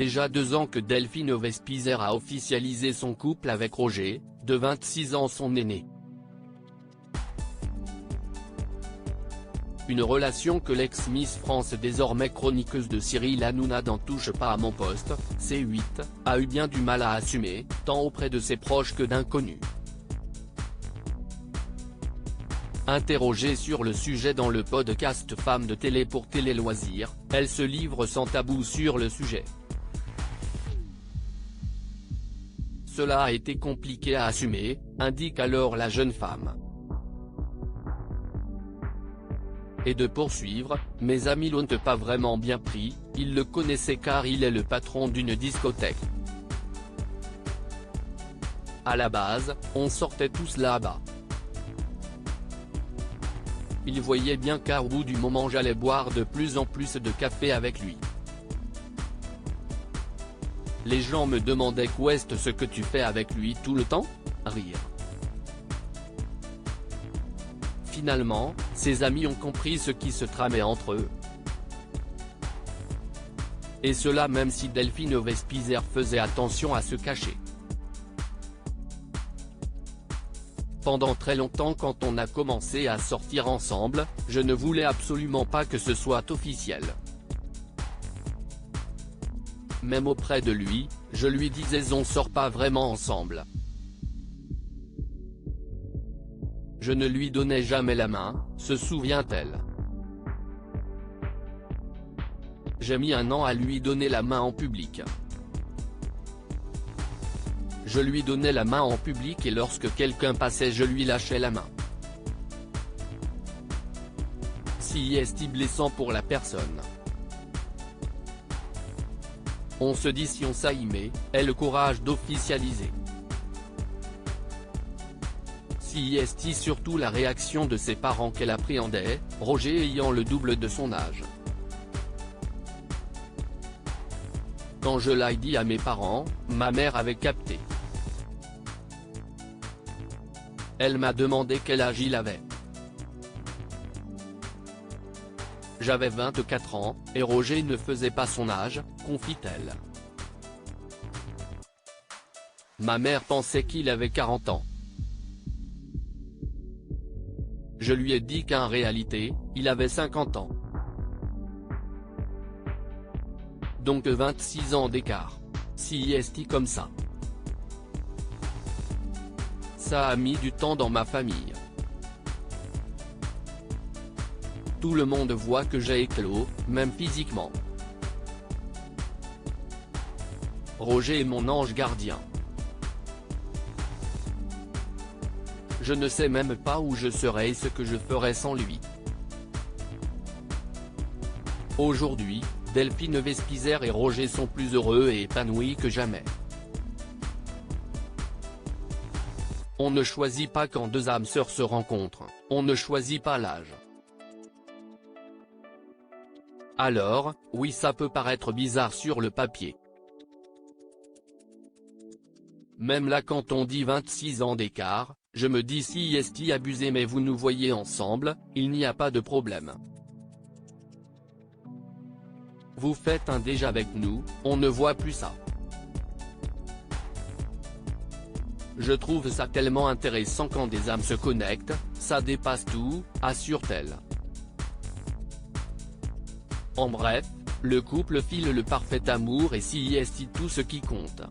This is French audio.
déjà 2 ans que Delphine Vespizer a officialisé son couple avec Roger, de 26 ans son aîné. Une relation que l'ex-Miss France désormais chroniqueuse de Cyril Hanouna n'en touche pas à mon poste, C8, a eu bien du mal à assumer, tant auprès de ses proches que d'inconnus. Interrogée sur le sujet dans le podcast Femmes de télé pour Télé Loisirs, elle se livre sans tabou sur le sujet. Cela a été compliqué à assumer, indique alors la jeune femme. Et de poursuivre, mes amis l'ont pas vraiment bien pris, ils le connaissaient car il est le patron d'une discothèque. À la base, on sortait tous là-bas. Ils voyaient bien qu'au bout du moment j'allais boire de plus en plus de café avec lui. Les gens me demandaient quoi est ce que tu fais avec lui tout le temps ? Rire. Finalement, ses amis ont compris ce qui se tramait entre eux. Et cela même si Delphine Vespizer faisait attention à se cacher. Pendant très longtemps quand on a commencé à sortir ensemble, je ne voulais absolument pas que ce soit officiel. Même auprès de lui, je lui disais on sort pas vraiment ensemble. Je ne lui donnais jamais la main, se souvient-elle. J'ai mis 1 an à lui donner la main en public. Je lui donnais la main en public et lorsque quelqu'un passait je lui lâchais la main. Si est blessant pour la personne. On se dit si on s'aimait, ait le courage d'officialiser. Si est surtout la réaction de ses parents qu'elle appréhendait, Roger ayant le double de son âge. Quand je l'ai dit à mes parents, ma mère avait capté. Elle m'a demandé quel âge il avait. J'avais 24 ans, et Roger ne faisait pas son âge, confie-t-elle. Ma mère pensait qu'il avait 40 ans. Je lui ai dit qu'en réalité, il avait 50 ans. Donc 26 ans d'écart. Si est comme ça. Ça a mis du temps dans ma famille. Tout le monde voit que j'ai éclos, même physiquement. Roger est mon ange gardien. Je ne sais même pas où je serais et ce que je ferais sans lui. Aujourd'hui, Delphine Vespizer et Roger sont plus heureux et épanouis que jamais. On ne choisit pas quand 2 âmes sœurs se rencontrent, on ne choisit pas l'âge. Alors, oui ça peut paraître bizarre sur le papier. Même là quand on dit 26 ans d'écart, je me dis si est abusé mais vous nous voyez ensemble, il n'y a pas de problème. Vous faites un déjà avec nous, on ne voit plus ça. Je trouve ça tellement intéressant quand des âmes se connectent, ça dépasse tout, assure-t-elle. En bref, le couple file le parfait amour et si est tout ce qui compte.